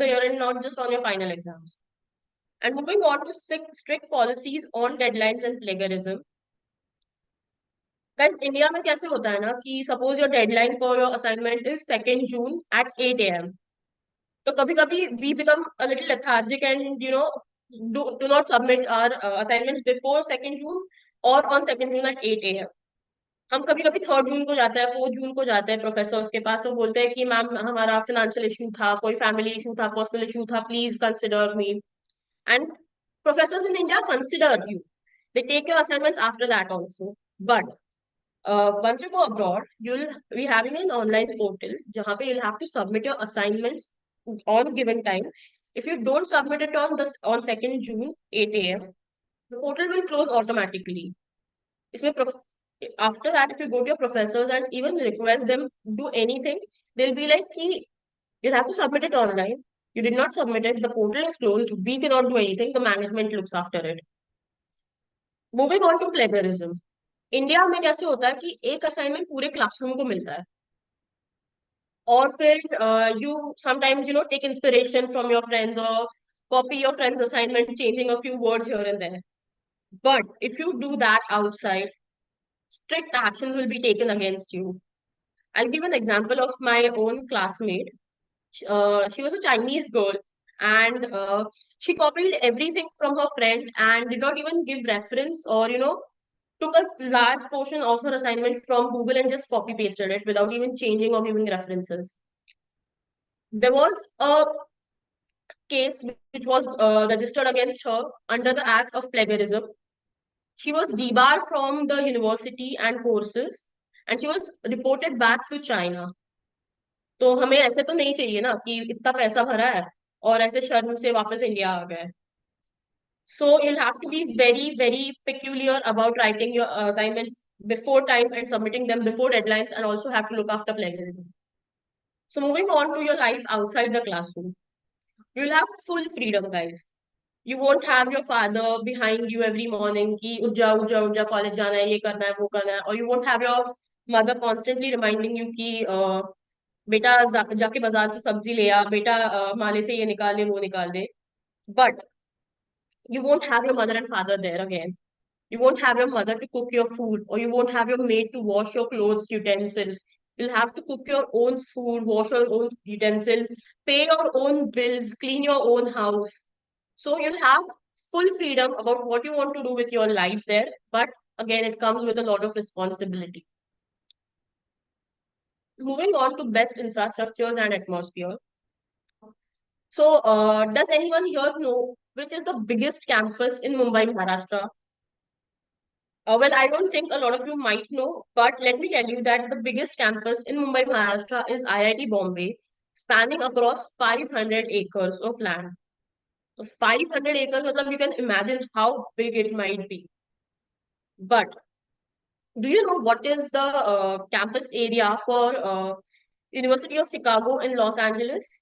the year and not just on your final exams. And moving on to strict policies on deadlines and plagiarism. Guys, India में कैसे होता है ना कि suppose your deadline for your assignment is 2 June at 8 a.m. तो कभी कभी we become a little lethargic and do not submit our assignments before 2 June or on 2 June at 8 a.m. हम कभी कभी 3 जून को जाते हैं 4 जून को जाते हैं प्रोफेसर्स के पास और बोलते हैं कि मैम हमारा फाइनेंशियल इशू था, कोई फैमिली इशू था, पर्सनल इशू था, please consider me. And professors in India consider you. They take your assignments after that also. But once you go abroad, you'll be having an online portal jahan pe you'll have to submit your assignments on given time. If you don't submit it on 2 June 8 a.m., the portal will close automatically. इसमें after that, if you go to your professors and even request them do anything, they'll be like, "Ki, you'll have to submit it online. You did not submit it. The portal is closed. We cannot do anything. The management looks after it." Moving on to plagiarism. India में कैसे होता है कि एक assignment पूरे classroom को मिलता है और फिर you sometimes take inspiration from your friends और copy your friends assignment changing a few words here and there. But if you do that outside, strict action will be taken against you. I'll give an example of my own classmate. She was a Chinese girl, and she copied everything from her friend and did not even give reference, or took a large portion of her assignment from Google and just copy pasted it without even changing or giving references. There was a case which was registered against her under the act of plagiarism. She was debarred from the university and courses, and she was reported back to China. तो हमें ऐसे तो नहीं चाहिए ना कि इतना पैसा भरा है और ऐसे शर्म से वापस इंडिया आ गए. So you'll have to be very, very peculiar about writing your assignments before time and submitting them before deadlines, and also have to look after plagiarism. So moving on to your life outside the classroom, you'll have full freedom, guys. You won't have your father behind you every morning कि उठ जा college जाना है, ये करना है, वो करना है. Or you won't have your mother constantly reminding you कि बेटा जाके बाजार से सब्जी ले आ, बेटा माले से ये निकाल दे, वो निकाल दे. But you won't have your mother and father there again. You won't have your mother to cook your food, or you won't have your maid to wash your clothes, utensils. You'll have to cook your own food, wash your own utensils, pay your own bills, clean your own house. So you'll have full freedom about what you want to do with your life there. But again, it comes with a lot of responsibility. Moving on to best infrastructures and atmosphere. So, does anyone here know which is the biggest campus in Mumbai, Maharashtra? Well, I don't think a lot of you might know, but let me tell you that the biggest campus in Mumbai, Maharashtra is IIT Bombay, spanning across 500 acres of land. So 500 acres, you can imagine how big it might be. But do you know what is the campus area for University of Chicago in Los Angeles?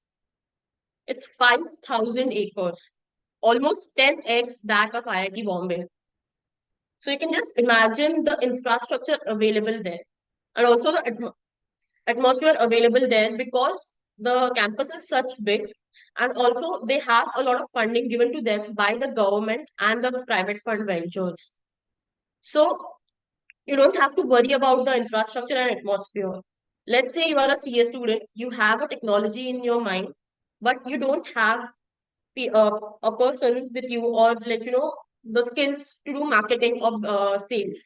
It's 5,000 acres, almost 10x that of IIT Bombay. So you can just imagine the infrastructure available there, and also the atmosphere available there, because the campus is such big, and also they have a lot of funding given to them by the government and the private fund ventures. So you don't have to worry about the infrastructure and atmosphere. Let's say you are a CA student, you have a technology in your mind, but you don't have a person with you, or the skills to do marketing or sales.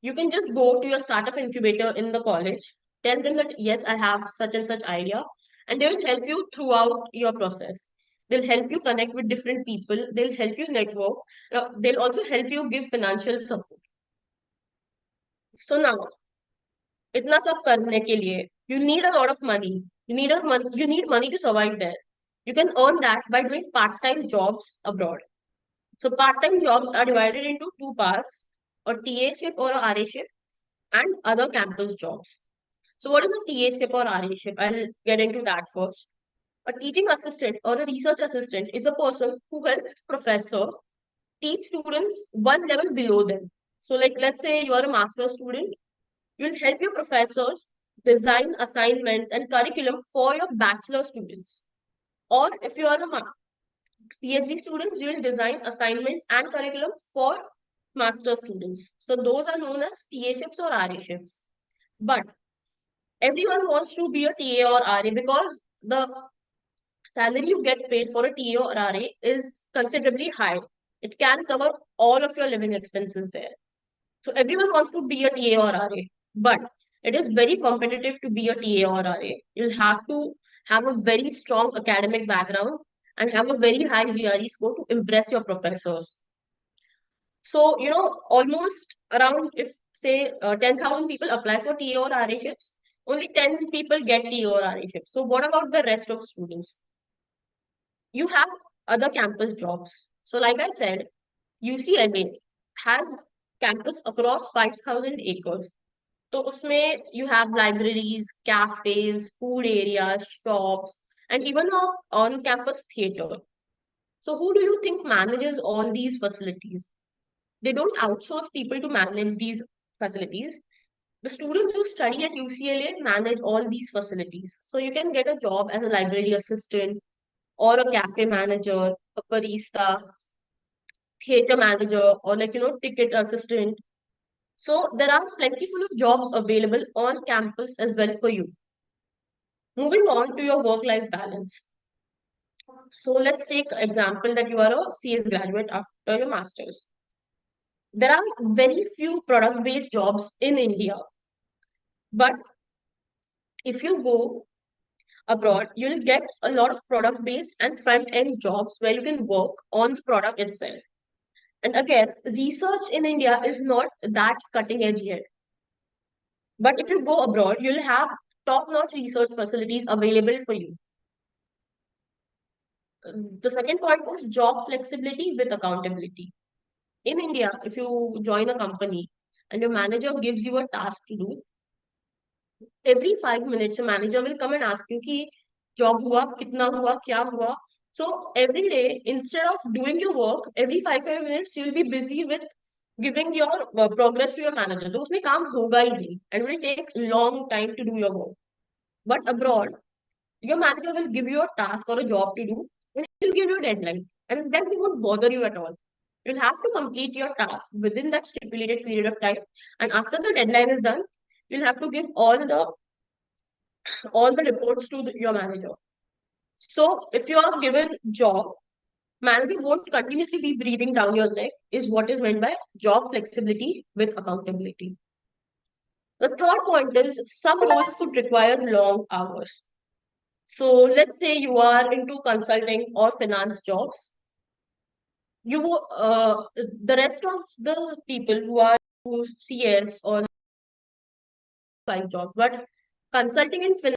You can just go to your startup incubator in the college, tell them that yes, I have such and such idea, and they will help you throughout your process. They'll help you connect with different people, they'll help you network, they'll also help you give financial support. So now, itna sab karne ke liye, you need a lot of money. You need money to survive there. You can earn that by doing part-time jobs abroad. So part-time jobs are divided into two parts: a TA-ship or a RA-ship, and other campus jobs. So what is a TA-ship or RA-ship? I'll get into that first. A teaching assistant or a research assistant is a person who helps professor teach students one level below them. So like, let's say you are a master's student, you'll help your professors design assignments and curriculum for your bachelor students. Or if you are a PhD students, you will design assignments and curriculum for master students. So those are known as TA ships or RA ships. But everyone wants to be a TA or RA because the salary you get paid for a TA or RA is considerably high. It can cover all of your living expenses there. So everyone wants to be a TA or RA, but it is very competitive to be a TA or RA. You'll have to have a very strong academic background and have a very high GRE score to impress your professors. So, almost around, if say 10,000 people apply for TA or RA ships, only 10 people get TA or RA ships. So what about the rest of students? You have other campus jobs. So like I said, UCLA has campus across 5,000 acres. So usme you have libraries, cafes, food areas, shops, and even a on-campus theater. So who do you think manages all these facilities? They don't outsource people to manage these facilities. The students who study at UCLA manage all these facilities. So you can get a job as a library assistant or a cafe manager, a barista, theater manager, or ticket assistant. So there are plentiful of jobs available on campus as well for you. Moving on to your work-life balance. So let's take example that you are a CS graduate after your master's. There are very few product-based jobs in India, but if you go abroad, you'll get a lot of product-based and front-end jobs where you can work on the product itself. And again, research in India is not that cutting edge yet. But if you go abroad, you'll have top-notch research facilities available for you. The second point is job flexibility with accountability. In India, if you join a company and your manager gives you a task to do, every 5 minutes a manager will come and ask you कि job हुआ, कितना हुआ, क्या हुआ. So every day, instead of doing your work, every five minutes you will be busy with giving your progress to your manager. तो उसमें काम होगा ही नहीं, and it will take long time to do your work. But abroad, your manager will give you a task or a job to do, and he'll give you a deadline, and then he won't bother you at all. You'll have to complete your task within that stipulated period of time, and after the deadline is done, you'll have to give all the reports to your manager. So if you are given job, manager won't continuously be breathing down your neck, is what is meant by job flexibility with accountability. The third point is some roles could require long hours. So let's say you are into consulting or finance jobs. The rest of the people who are who CS or five jobs, but consulting and finance.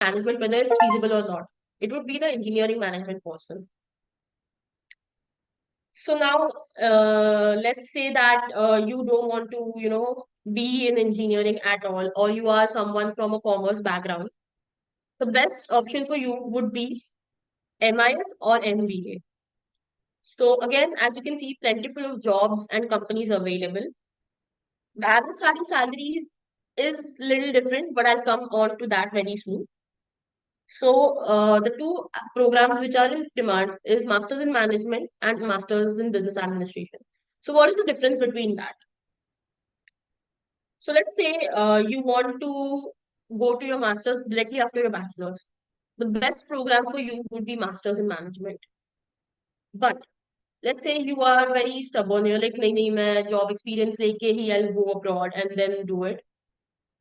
management, whether it's feasible or not. It would be the engineering management person. So now, let's say that you don't want to, be in engineering at all, or you are someone from a commerce background. The best option for you would be MIS or MBA. So again, as you can see, plentiful of jobs and companies available. The average starting salaries is little different, but I'll come on to that very soon. So the two programs which are in demand is Masters in Management and Masters in Business Administration. So what is the difference between that? So let's say you want to go to your Masters directly after your Bachelor's. The best program for you would be Masters in Management. But let's say you are very stubborn, you're like, nahi, nahi, main job experience leke hi I'll go abroad and then do it.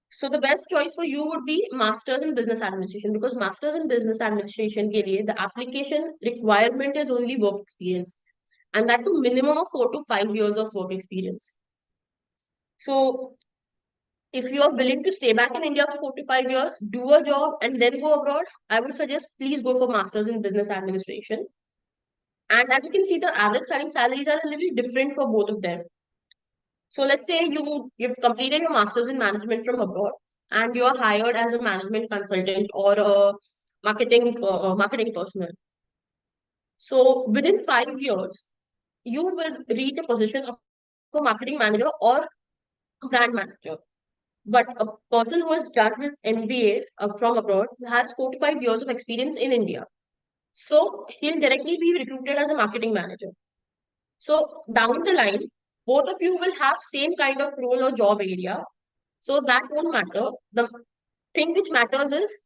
So the best choice for you would be Masters in Business Administration, because Masters in Business Administration ke liye, the application requirement is only work experience, and that to minimum of 4 to 5 years of work experience. So if you are willing to stay back in India for 4 to 5 years, do a job and then go abroad, I would suggest please go for Masters in Business Administration. And as you can see, the average starting salaries are a little different for both of them. So let's say you've completed your master's in management from abroad and you are hired as a management consultant or a marketing personnel. So within 5 years, you will reach a position of a marketing manager or brand manager. But a person who has done his MBA from abroad has 4 to 5 years of experience in India. So he'll directly be recruited as a marketing manager. So down the line, both of you will have same kind of role or job area. So that won't matter. The thing which matters is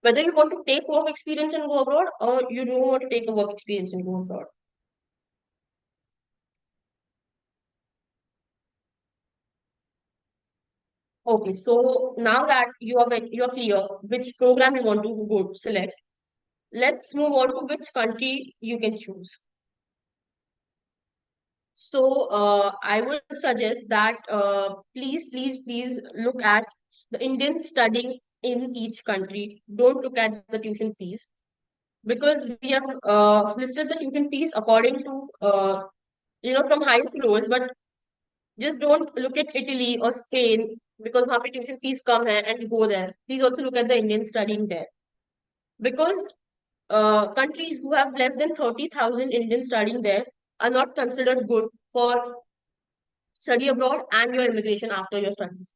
whether you want to take work experience and go abroad, or you don't want to take a work experience and go abroad. Okay, so now that you're clear which program you want to go select, let's move on to which country you can choose. So I would suggest that please look at the Indian studying in each country. Don't look at the tuition fees, because we have listed the tuition fees according to from highest to lowest. But just don't look at Italy or Spain, because वहाँ पे tuition fees कम है, and go there. Please also look at the Indian studying there, because countries who have less than 30,000 Indians studying there are not considered good for study abroad and your immigration after your studies.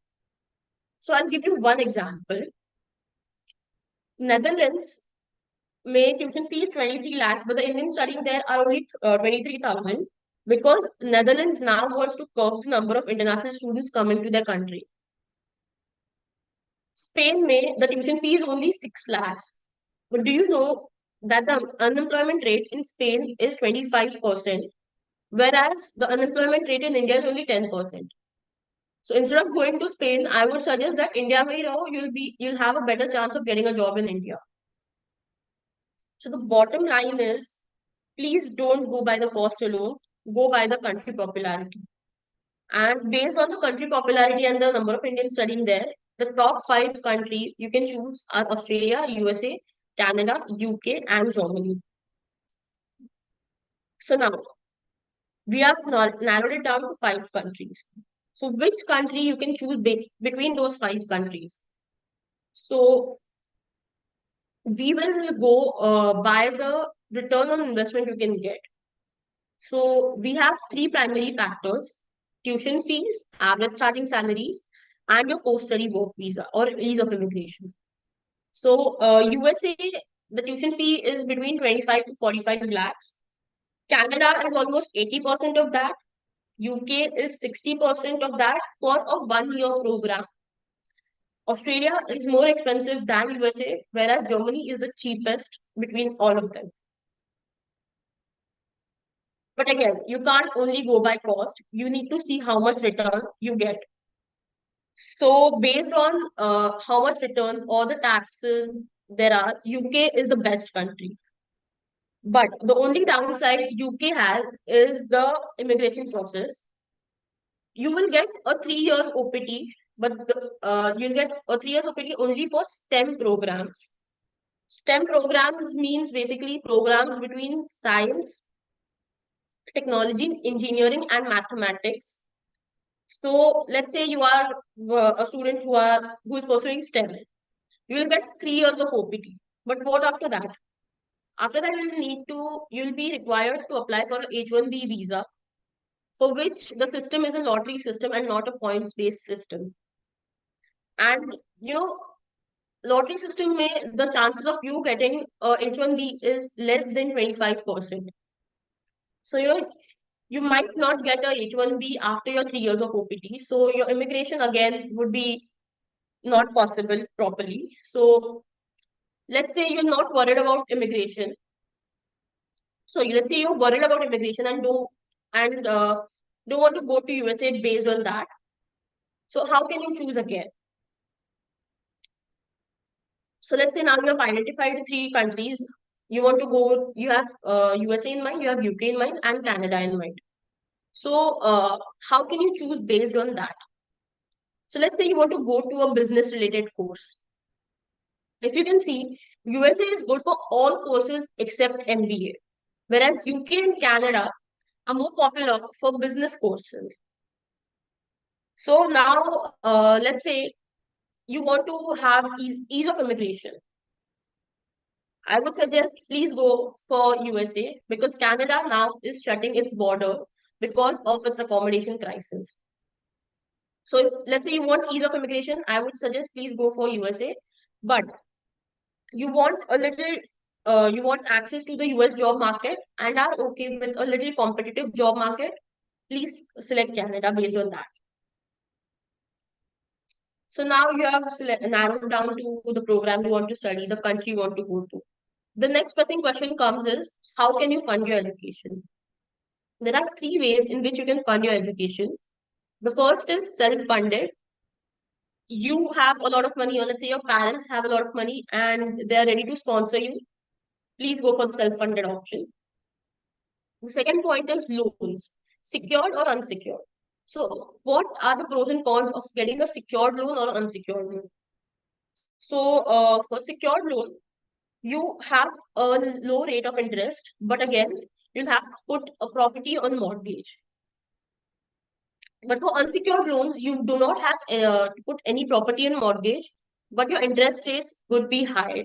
So I'll give you one example. Netherlands may tuition fees 23 lakhs, but the Indians studying there are only 23,000, because Netherlands now wants to curb the number of international students coming to their country. Spain may the tuition fee is only 6 lakhs. But do you know that the unemployment rate in Spain is 25%, whereas the unemployment rate in India is only 10%? So instead of going to Spain, I would suggest that India may you'll have a better chance of getting a job in India. So the bottom line is, please don't go by the cost alone, go by the country popularity. And based on the country popularity and the number of Indians studying there, the top 5 countries you can choose are Australia, USA, Canada, UK, and Germany. So now we have narrowed it down to 5 countries. So which country you can choose between those 5 countries? So we will go by the return on investment you can get. So we have 3 primary factors: tuition fees, average starting salaries, and your post-study work visa or ease of immigration. So USA, the tuition fee is between 25 to 45 lakhs. Canada is almost 80% of that. UK is 60% of that for a 1 year program. Australia is more expensive than USA, whereas Germany is the cheapest between all of them. But again, you can't only go by cost. You need to see how much return you get. So based on how much returns or the taxes there are, UK is the best country. But the only downside UK has is the immigration process. You will get a 3 years OPT, but you'll get a 3 years OPT only for STEM programs. STEM programs means basically programs between science, technology, engineering, and mathematics. So let's say you are a student who is pursuing STEM. You will get 3 years of OPT. But what after that? After that, you'll be required to apply for a H-1B visa, for which the system is a lottery system and not a points-based system. And lottery system may the chances of you getting a H-1B is less than 25%. So you might not get a H-1B after your 3 years of OPT. So your immigration again would be not possible properly. So let's say you're not worried about immigration. So let's say you're worried about immigration and don't want to go to USA based on that. So how can you choose again? So let's say now you have identified three countries you want to go. You have USA in mind, you have UK in mind, and Canada in mind. So how can you choose based on that? So let's say you want to go to a business related course. If you can see, USA is good for all courses except MBA, whereas UK and Canada are more popular for business courses. So now, let's say you want to have ease of immigration. I would suggest please go for USA because Canada now is shutting its border because of its accommodation crisis. So let's say you want ease of immigration, I would suggest please go for USA. But you want a little, you want access to the US job market and are okay with a little competitive job market, please select Canada based on that. So now you have narrowed down to the program you want to study, the country you want to go to. The next pressing question comes is, how can you fund your education? There are three ways in which you can fund your education. The first is self-funded. You have a lot of money, or let's say your parents have a lot of money and they are ready to sponsor you. Please go for the self-funded option. The second point is loans, secured or unsecured. So, what are the pros and cons of getting a secured loan or unsecured loan? So, for secured loan, you have a low rate of interest, but again, you'll have to put a property on mortgage. But for unsecured loans, you do not have to put any property on mortgage, but your interest rates would be high.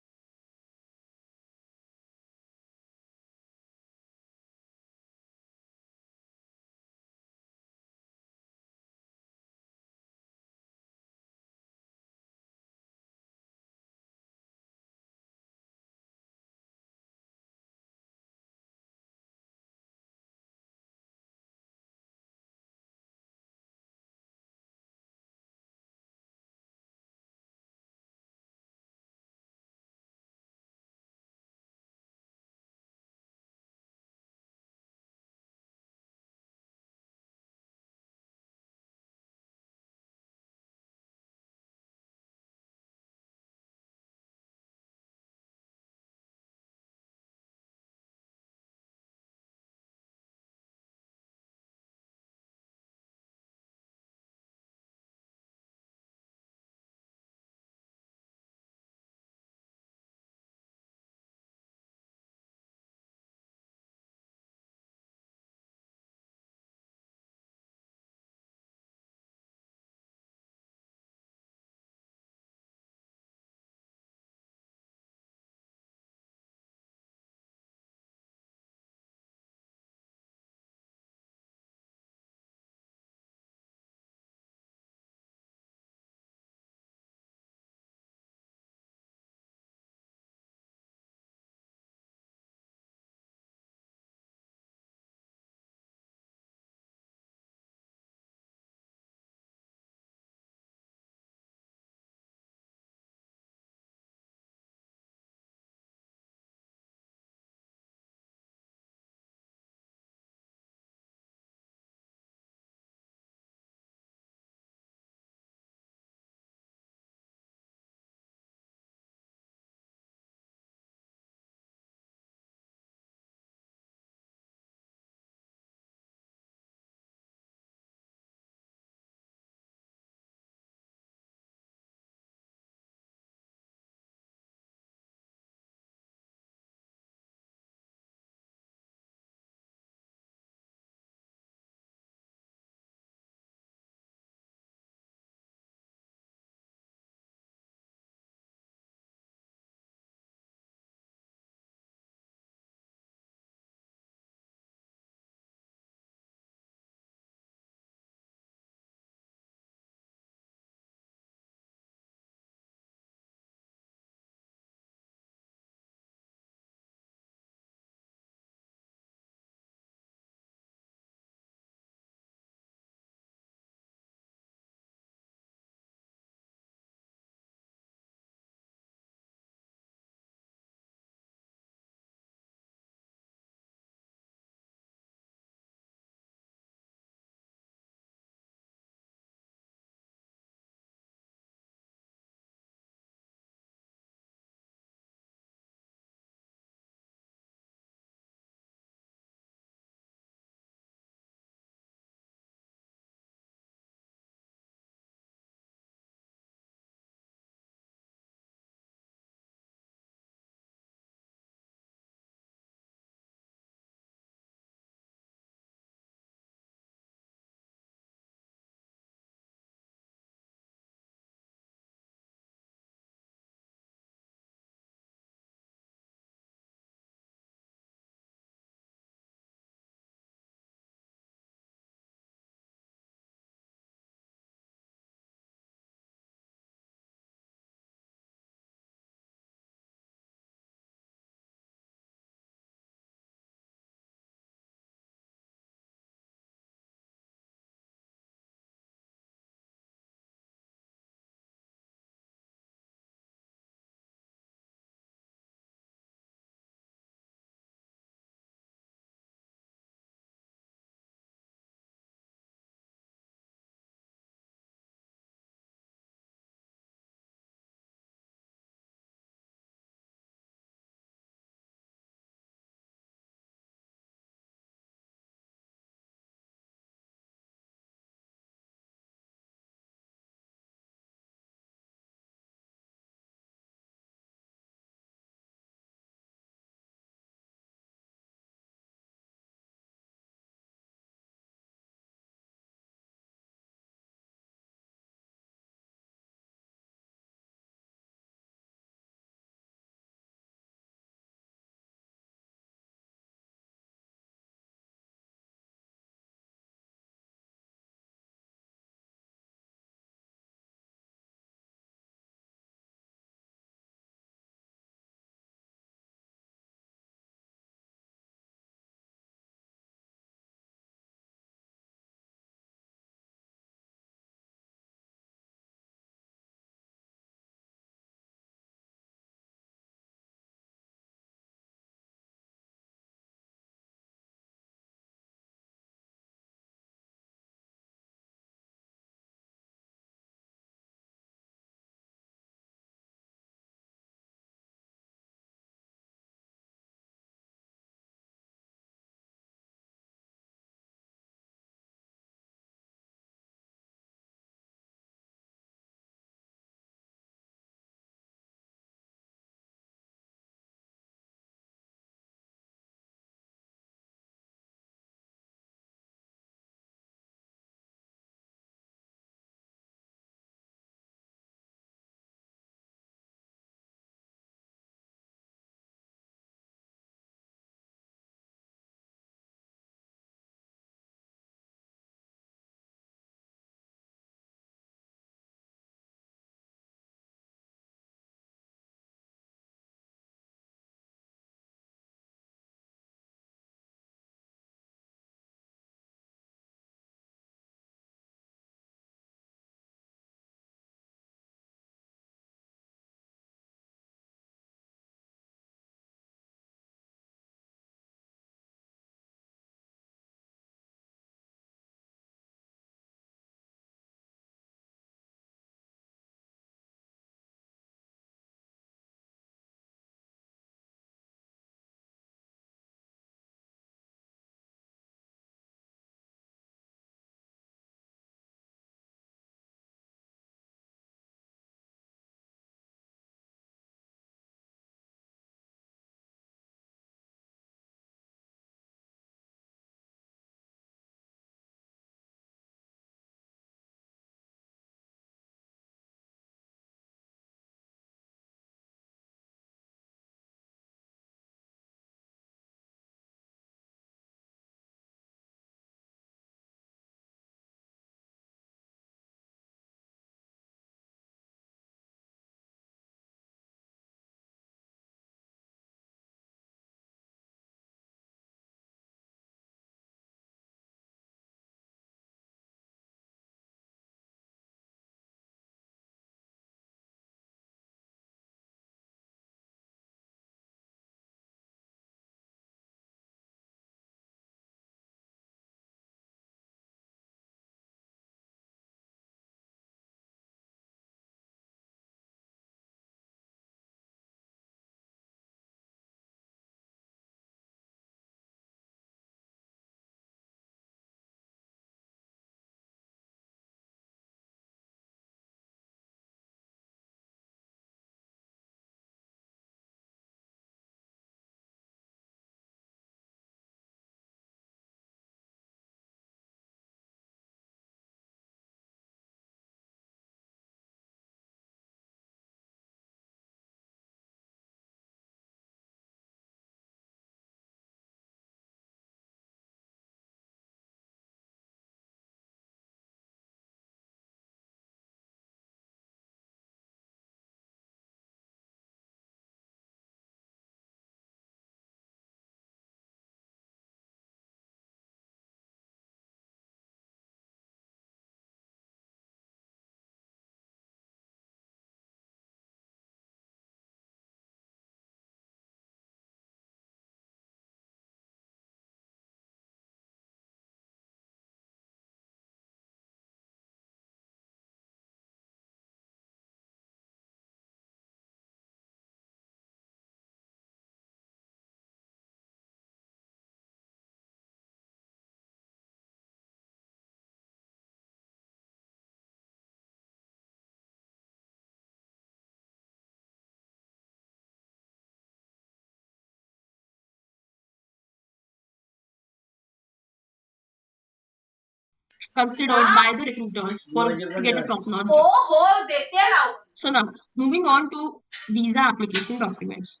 considered by the recruiters to get a top-notch job. So now, moving on to visa application documents.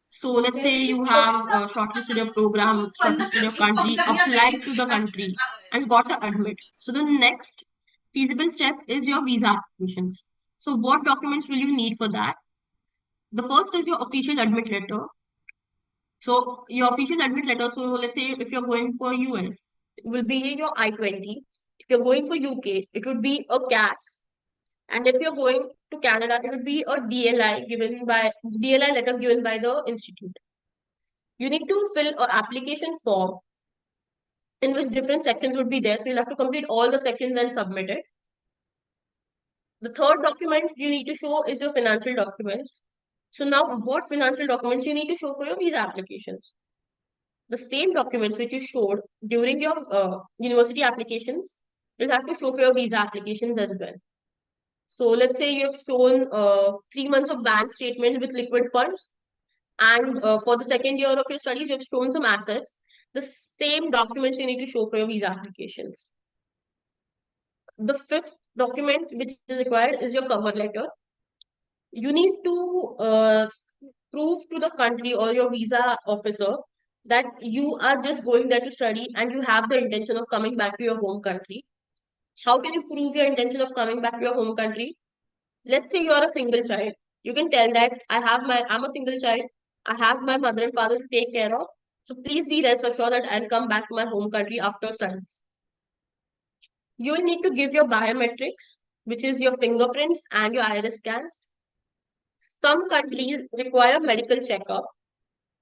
So let's say you have shortlisted your program, shortlisted your country, applied to the country, and got the admit. So the next feasible step is your visa applications. So what documents will you need for that? The first is your official admit letter. So your official admit letter. So let's say if you're going for US, it will be your I-20. If you're going for UK, it would be a CAS. And if you're going to Canada, it would be a DLI letter given by the institute. You need to fill an application form in which different sections would be there. So you'll have to complete all the sections and submit it. The third document you need to show is your financial documents. So now what financial documents you need to show for your visa applications? The same documents which you showed during your university applications, you'll have to show for your visa applications as well. So let's say you have shown 3 months of bank statement with liquid funds, and for the second year of your studies, you have shown some assets. The same documents you need to show for your visa applications. The fifth document which is required is your cover letter. You need to prove to the country or your visa officer that you are just going there to study and you have the intention of coming back to your home country. How can you prove your intention of coming back to your home country? Let's say you are a single child. You can tell that I'm a single child. I have my mother and father to take care of. So please be rest assured that I'll come back to my home country after studies. You will need to give your biometrics, which is your fingerprints and your iris scans. Some countries require medical checkup.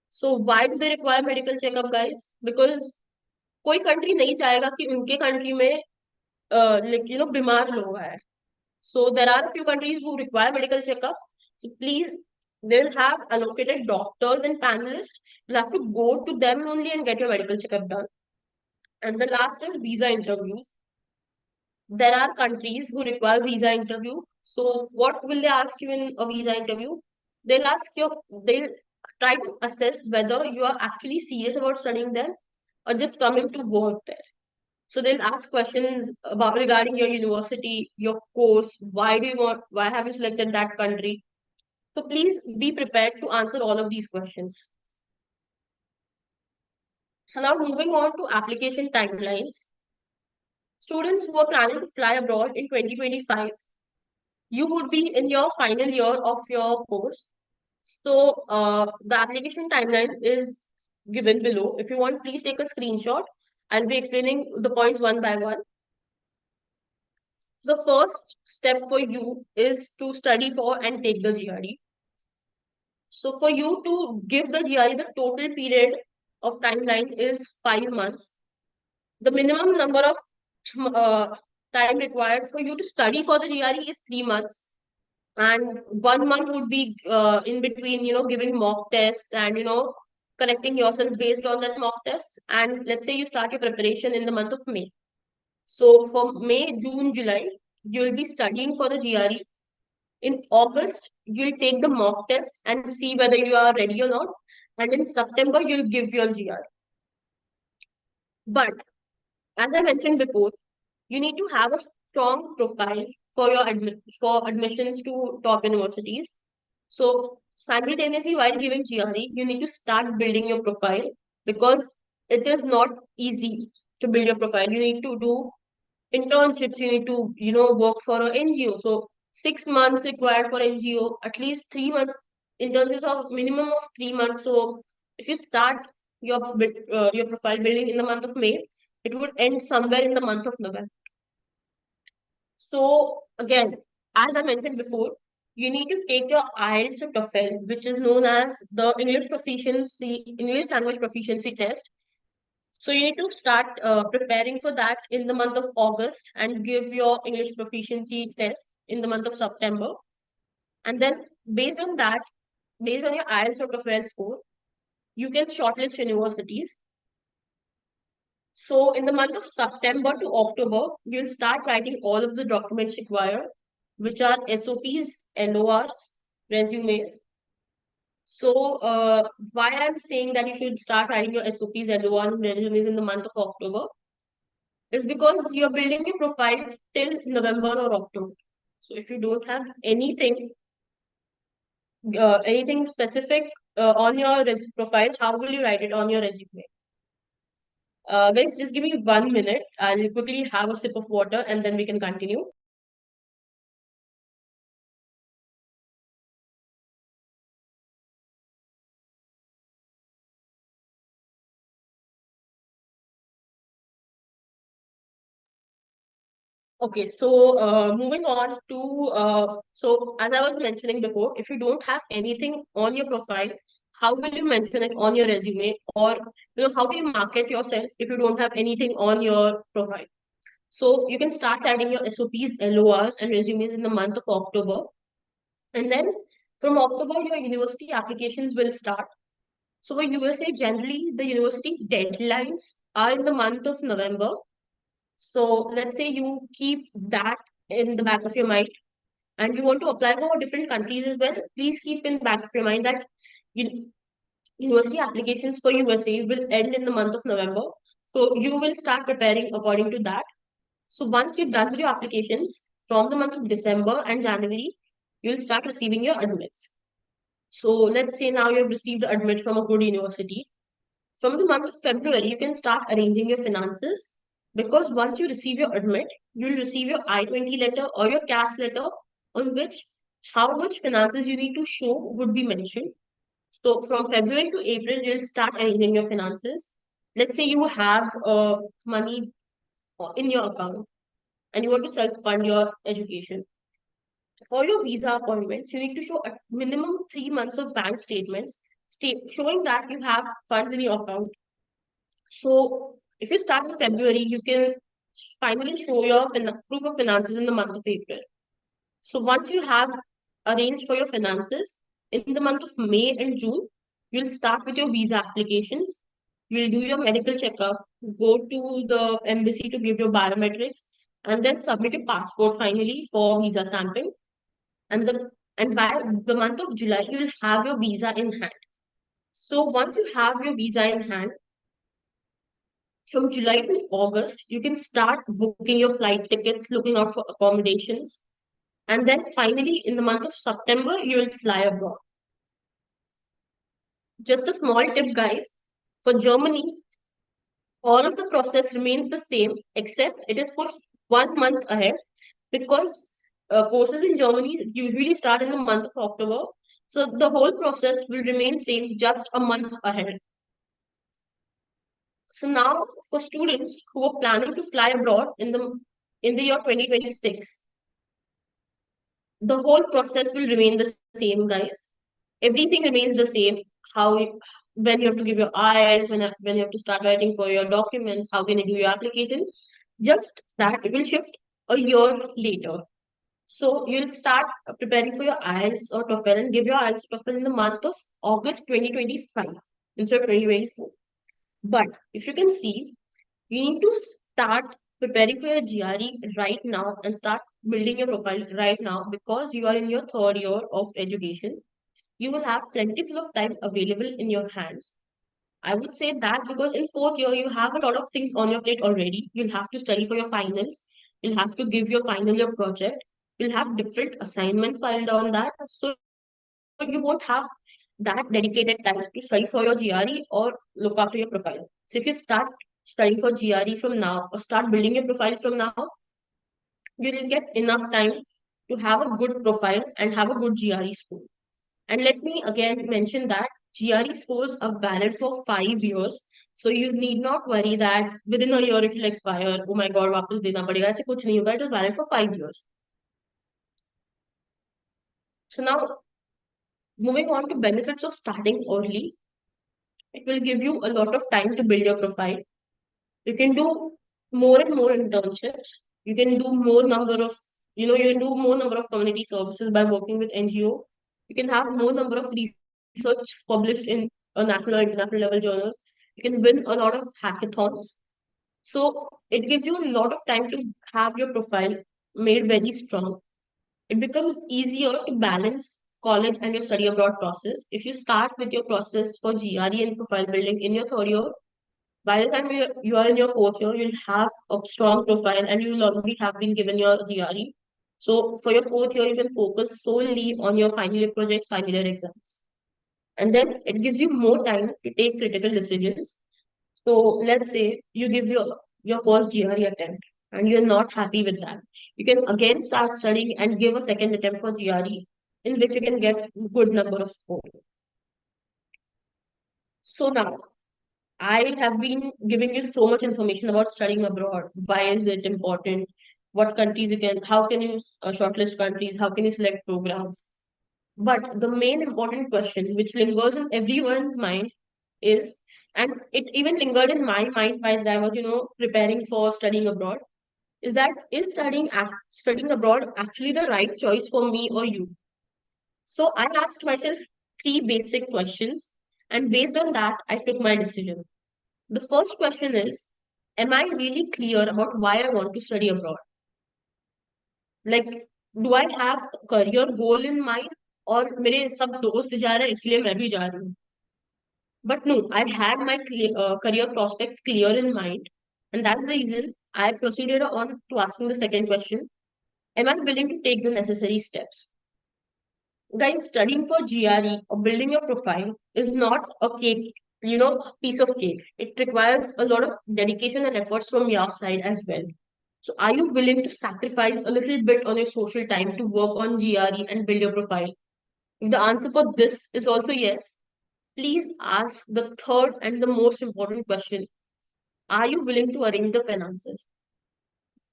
So why do they require medical checkup, guys? Because कोई country नहीं चाहेगा कि उनके country में बीमार लोग आए. So there are a few countries who require medical checkup. So please, they'll have allocated doctors and panelists. You'll have to go to them only and get your medical checkup done. And the last is visa interviews. There are countries who require visa interview. So what will they ask you in a visa interview? They'll try to assess whether you are actually serious about studying there or just coming to work there. So they'll ask questions about regarding your university, your course, why have you selected that country? So please be prepared to answer all of these questions. So now moving on to application timelines. Students who are planning to fly abroad in 2025, you would be in your final year of your course. So the application timeline is given below. If you want, please take a screenshot. I'll be explaining the points one by one. The first step for you is to study for and take the GRE. So for you to give the GRE, the total period of timeline is 5 months. The minimum number of time required for you to study for the GRE is 3 months. And 1 month would be in between, giving mock tests and, correcting yourself based on that mock test. And let's say you start your preparation in the month of May. So for May, June, July, you'll be studying for the GRE. In August, you'll take the mock test and see whether you are ready or not. And in September, you'll give your GRE. But as I mentioned before, you need to have a strong profile for your admissions to top universities. So simultaneously, while giving GRE, you need to start building your profile because it is not easy to build your profile. You need to do internships, you need to, work for an NGO. So 6 months required for NGO, at least 3 months, internships of minimum of 3 months. So if you start your profile building in the month of May, it would end somewhere in the month of November. So again, as I mentioned before, you need to take your IELTS or TOEFL, which is known as the English language proficiency test. So you need to start preparing for that in the month of August and give your English proficiency test in the month of September. And then based on that, based on your IELTS or TOEFL score, you can shortlist universities. So in the month of September to October, you'll start writing all of the documents required, which are SOPs, LORs, resume. So why I'm saying that you should start writing your SOPs, LORs, and resumes in the month of October? is because you're building your profile till November or October. So if you don't have anything specific on your profile, how will you write it on your resume? Guys, just give me 1 minute. I'll quickly have a sip of water and then we can continue. Okay, so moving on to so as I was mentioning before, if you don't have anything on your profile, how will you mention it on your resume, or how do you market yourself if you don't have anything on your profile? So you can start adding your SOPs, LORs, and resumes in the month of October, and then from October your university applications will start. So for USA, generally the university deadlines are in the month of November. So let's say you keep that in the back of your mind and you want to apply for different countries as well. Please keep in back of your mind that you, university applications for USA will end in the month of November. So you will start preparing according to that. So once you've done with your applications from the month of December and January, you'll start receiving your admits. So let's say now you've received the admit from a good university. From the month of February, you can start arranging your finances because once you receive your admit, you'll receive your I-20 letter or your cash letter on which how much finances you need to show would be mentioned. So from February to April, you'll start arranging your finances. Let's say you have money in your account and you want to self-fund your education. For your visa appointments, you need to show a minimum 3 months of bank statements showing that you have funds in your account. So if you start in February, you can finally show your proof of finances in the month of April. So once you have arranged for your finances in the month of May and June, you'll start with your visa applications. You'll do your medical checkup, go to the embassy to give your biometrics, and then submit your passport finally for visa stamping. And by the month of July, you will have your visa in hand. So once you have your visa in hand, from July to August, you can start booking your flight tickets, looking out for accommodations. And then finally, in the month of September, you will fly abroad. Just a small tip, guys. For Germany, all of the process remains the same, except it is pushed 1 month ahead because courses in Germany usually start in the month of October. So the whole process will remain same, just a month ahead. So now, for students who are planning to fly abroad in the year 2026, the whole process will remain the same, guys. Everything remains the same. When you have to give your IELTS, when you have to start writing for your documents, how can you do your application? Just that it will shift a year later. So you'll start preparing for your IELTS or TOEFL and give your IELTS or TOEFL in the month of August 2025 instead of 2024. But if you can see, you need to start preparing for your GRE right now and start building your profile right now because you are in your third year of education. You will have plentiful of time available in your hands. I would say that because in fourth year you have a lot of things on your plate already. You'll have to study for your finals. You'll have to give your final year project. You'll have different assignments piled on that. So you won't have that dedicated time to study for your GRE or look after your profile. So if you start studying for GRE from now or start building your profile from now, you will get enough time to have a good profile and have a good GRE score. And let me again mention that GRE scores are valid for 5 years. So you need not worry that within a year it will expire. Oh my God, वापस देना पड़ेगा. ऐसे कुछ नहीं होगा. It is valid for 5 years. So now moving on to benefits of starting early, it will give you a lot of time to build your profile. You can do more and more internships. You can do more number of, you can do more number of community services by working with NGO. You can have more number of research published in a national or international level journals. You can win a lot of hackathons. So it gives you a lot of time to have your profile made very strong. It becomes easier to balance college and your study abroad process. If you start with your process for GRE and profile building in your third year, By the time you are in your fourth year, you'll have a strong profile and you'll already have been given your GRE. So for your fourth year, you can focus solely on your final year projects, final year exams. And then it gives you more time to take critical decisions. So let's say you give your first GRE attempt and you're not happy with that. You can again start studying and give a second attempt for GRE in which you can get good number of score. So now I have been giving you so much information about studying abroad. Why is it important? What countries you can, how can you shortlist countries? How can you select programs? But the main important question, which lingers in everyone's mind, is, and it even lingered in my mind while I was, preparing for studying abroad, is that is studying abroad actually the right choice for me or you? So I asked myself three basic questions, and based on that, I took my decision. The first question is, am I really clear about why I want to study abroad? Like, do I have a career goal in mind? और मेरे सब दोस्त जा रहे हैं इसलिए मैं भी जा रही हूँ. But no, I had my career prospects clear in mind, and that's the reason I proceeded on to asking the second question: am I willing to take the necessary steps? Guys, studying for GRE or building your profile is not a cake, piece of cake. It requires a lot of dedication and efforts from your side as well. So, are you willing to sacrifice a little bit on your social time to work on GRE and build your profile? If the answer for this is also yes, please ask the third and the most important question: are you willing to arrange the finances?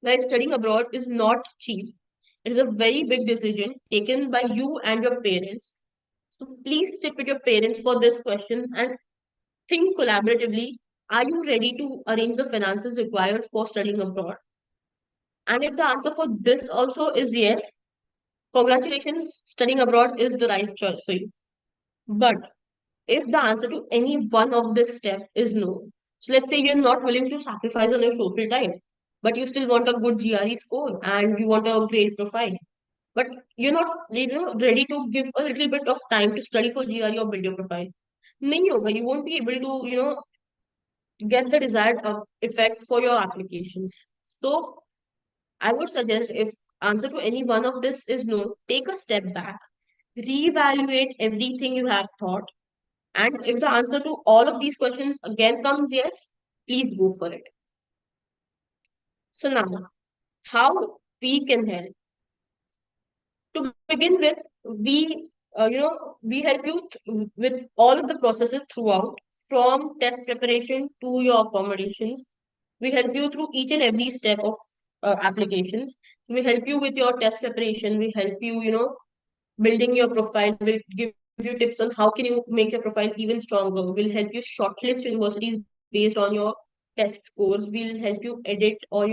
Guys, studying abroad is not cheap. It is a very big decision taken by you and your parents. So please stick with your parents for this question and think collaboratively. Are you ready to arrange the finances required for studying abroad? And if the answer for this also is yes, congratulations, studying abroad is the right choice for you. But if the answer to any one of this step is no, so let's say you're not willing to sacrifice on your social time, but you still want a good GRE score and you want a great profile, but you're not ready to give a little bit of time to study for GRE or build your profile. नहीं होगा, you won't be able to get the desired effect for your applications. So I would suggest, if answer to any one of this is no, take a step back, reevaluate everything you have thought, and if the answer to all of these questions again comes yes, please go for it. So now, how we can help? To begin with, we help you with all of the processes throughout, from test preparation to your accommodations. We help you through each and every step of applications. We help you with your test preparation. We help you, building your profile. We'll give you tips on how can you make your profile even stronger. We'll help you shortlist universities based on your test scores. We'll help you edit or,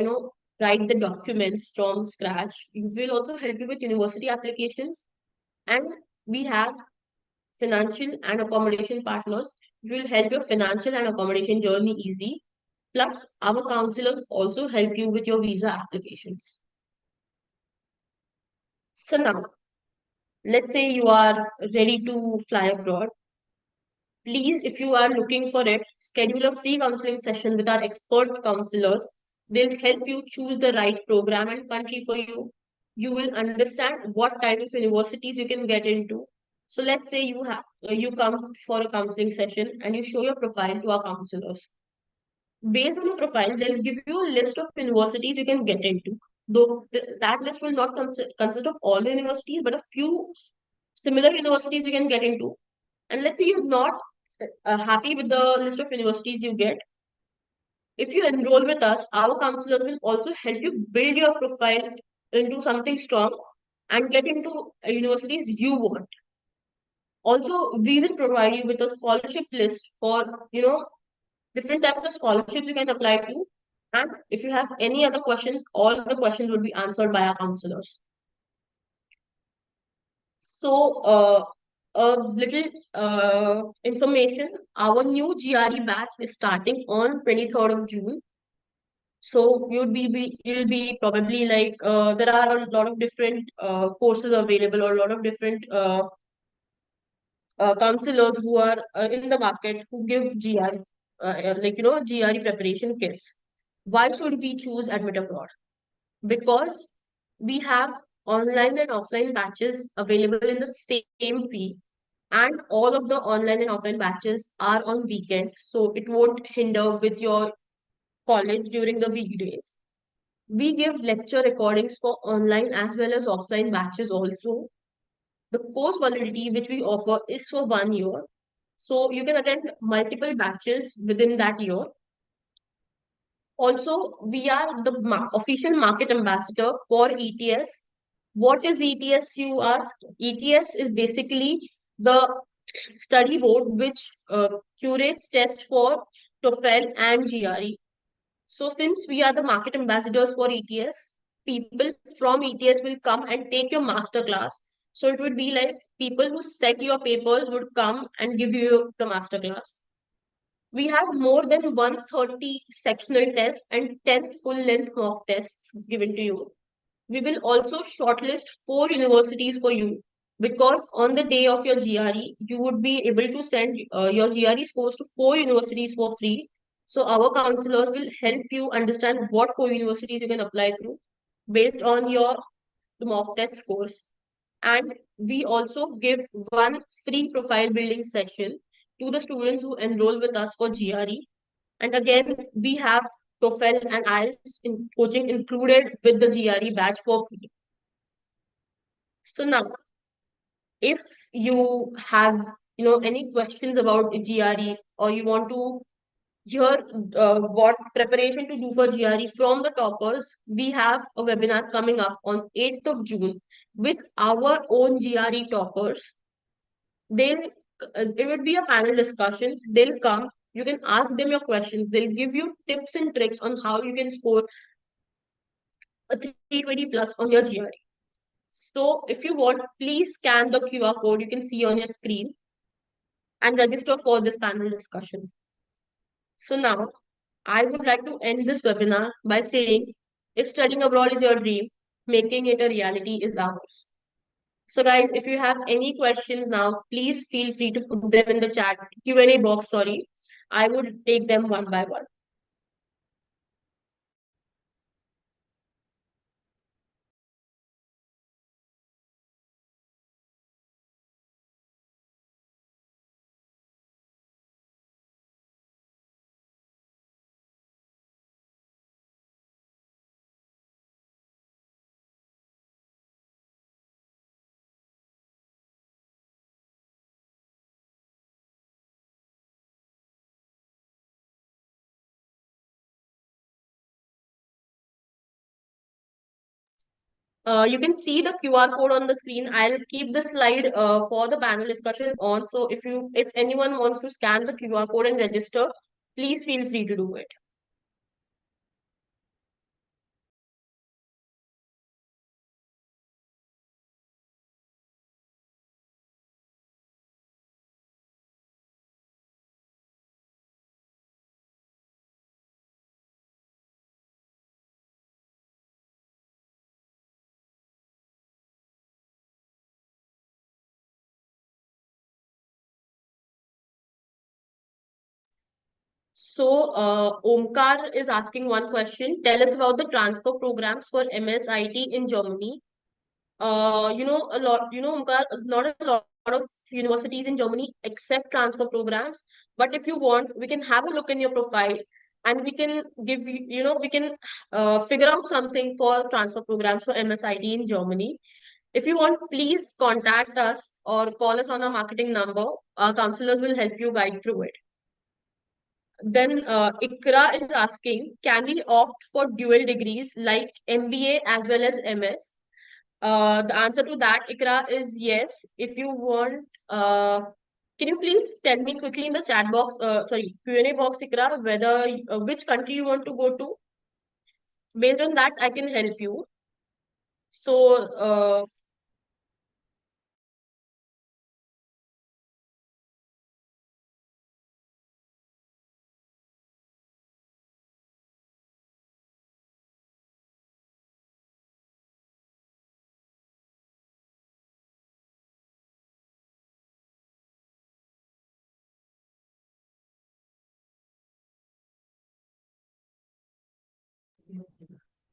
write the documents from scratch. We'll also help you with university applications. And we have financial and accommodation partners. Will help your financial and accommodation journey easy. Plus, our counselors also help you with your visa applications. So now, let's say you are ready to fly abroad. Please, if you are looking for it, schedule a free counseling session with our expert counselors. They'll help you choose the right program and country for you. You will understand what type of universities you can get into. So let's say you come for a counseling session and you show your profile to our counselors. Based on your profile, they'll give you a list of universities you can get into. Though that list will not consist of all the universities, but a few similar universities you can get into. And let's say you're not happy with the list of universities you get. If you enroll with us, our counselors will also help you build your profile into something strong and get into universities you want. Also, we will provide you with a scholarship list for, different types of scholarships you can apply to. And if you have any other questions, all the questions will be answered by our counselors. So, a little information. Our new GRE batch is starting on 23rd of June. So you'll be probably like there are a lot of different courses available, or a lot of different counselors who are in the market who give GRE. GRE preparation kits. Why should we choose Admit Abroad? Because we have online and offline batches available in the same fee, and all of the online and offline batches are on weekends, so it won't hinder with your college during the weekdays. We give lecture recordings for online as well as offline batches also. The course validity which we offer is for 1 year, so you can attend multiple batches within that year. Also, we are the official market ambassador for ETS. What is ETS, you ask? ETS is basically the study board which curates tests for TOEFL and GRE. So, since we are the market ambassadors for ETS, people from ETS will come and take your master class. So, it would be like people who set your papers would come and give you the master class. We have more than 130 sectional tests and 10 full length mock tests given to you. We will also shortlist 4 universities for you, because on the day of your GRE, you would be able to send your GRE scores to 4 universities for free. So our counselors will help you understand what 4 universities you can apply through based on your mock test scores. And we also give one free profile building session to the students who enroll with us for GRE. And again, we have TOEFL and IELTS coaching included with the GRE batch for free. So now, if you have any questions about GRE, or you want to hear what preparation to do for GRE from the toppers, we have a webinar coming up on 8th of June with our own GRE toppers. They'll it would be a panel discussion. They'll come. You can ask them your questions. They'll give you tips and tricks on how you can score a 320 plus on your GRE. So if you want, please scan the QR code you can see on your screen and register for this panel discussion. So now, I would like to end this webinar by saying, if studying abroad is your dream, making it a reality is ours. So guys, if you have any questions now, please feel free to put them in the chat Q&A box, sorry. I would take them one by one. You can see the QR code on the screen. I'll keep the slide for the panel discussion on. So if anyone wants to scan the QR code and register, please feel free to do it. So, Omkar is asking one question. Tell us about the transfer programs for MSIT in Germany. Omkar, not a lot of universities in Germany accept transfer programs. But if you want, we can have a look in your profile and we can give you, we can figure out something for transfer programs for MSIT in Germany. If you want, please contact us or call us on our marketing number. Our counselors will help you guide through it. Then Ikra is asking, can we opt for dual degrees like MBA as well as MS? The answer to that, Ikra, is yes. If you want, can you please tell me quickly in the chat box, sorry, Q&A box, Ikra, whether which country you want to go to? Based on that, I can help you. So,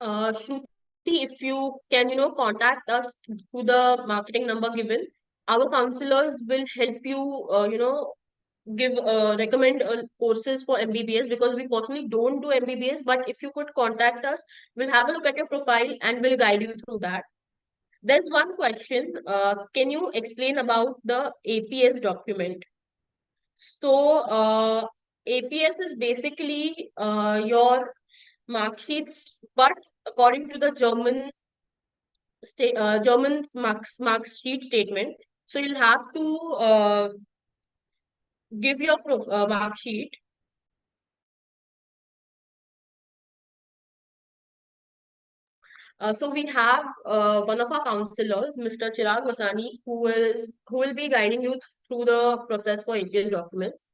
Shruti, if you can, contact us through the marketing number given, our counselors will help you, give recommend courses for MBBS, because we personally don't do MBBS. But if you could contact us, we'll have a look at your profile and we'll guide you through that. There's one question. Can you explain about the APS document? So, APS is basically your mark sheets, but according to the German's marks sheet statement. So you'll have to give your mark sheet. So we have one of our counselors, Mr. Chirag Vasani, who will be guiding you through the process for APS documents.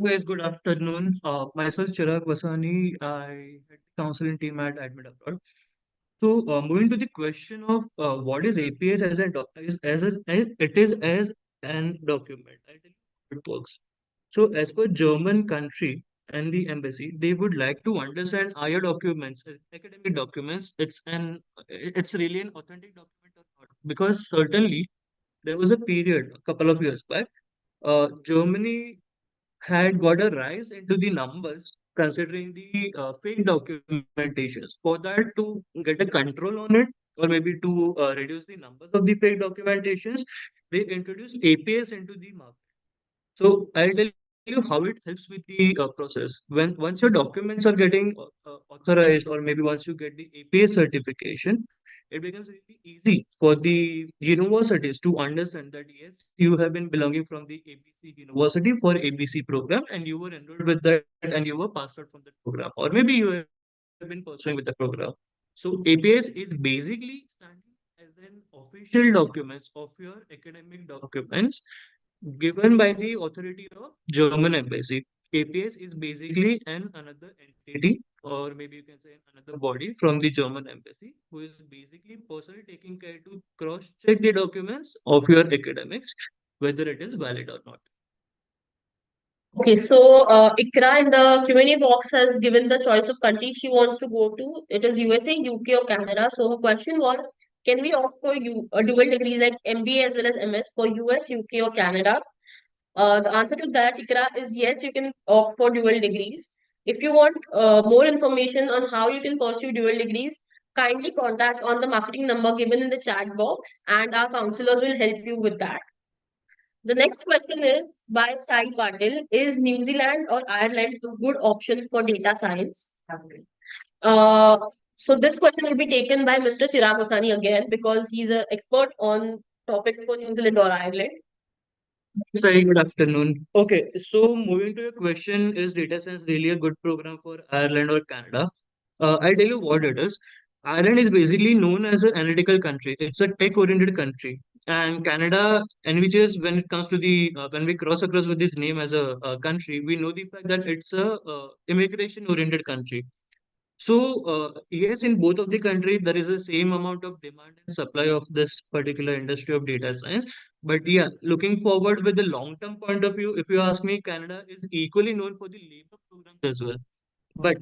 Guys, good afternoon. Myself Chirag Vasani. I head the counseling team at Admit Abroad. So, moving to the question of what is APS as a as it is as an document. I'll tell you how it works. So, as per German country and the embassy, they would like to understand are your documents, academic documents. It's really an authentic document or not? Because certainly there was a period a couple of years back. Germany had got a rise into the numbers considering the fake documentations. For that, to get a control on it, or maybe to reduce the numbers of the fake documentations, they introduced APS into the market. So I'll tell you how it helps with the process. When once your documents are getting authorized, or maybe once you get the APS certification, it becomes really easy for the universities to understand that yes, you have been belonging from the ABC university for ABC program, and you were enrolled with that, and you were passed out from that program, or maybe you have been pursuing with the program. So APS is basically standing as an official documents of your academic documents given by the authority of German embassy. APS is basically an another entity, or maybe you can say another body from the German embassy, who is basically personally taking care to cross-check the documents of your academics, whether it is valid or not. Okay, so Ikra in the Q&A box has given the choice of country she wants to go to. It is USA, UK, or Canada. So her question was, can we opt for dual degrees like MBA as well as MS for US, UK, or Canada? The answer to that, Ikra, is yes, you can opt for dual degrees. If you want more information on how you can pursue dual degrees, kindly contact on the marketing number given in the chat box, and our counselors will help you with that. The next question is by Sai Patil. Is New Zealand or Ireland a good option for data science? Uh, so this question will be taken by Mr. Chirag Osani again, because he's an expert on topic for New Zealand or Ireland. Very good afternoon. Okay, so moving to your question, is data science really a good program for Ireland or Canada? I'll tell you what it is. Ireland is basically known as an analytical country. It's a tech-oriented country, and Canada, and which is when it comes to the when we cross across with this name as a country, we know the fact that it's a immigration-oriented country. So, yes, in both of the countries, there is the same amount of demand and supply of this particular industry of data science. But yeah, looking forward with the long-term point of view, if you ask me, Canada is equally known for the labor programs as well. But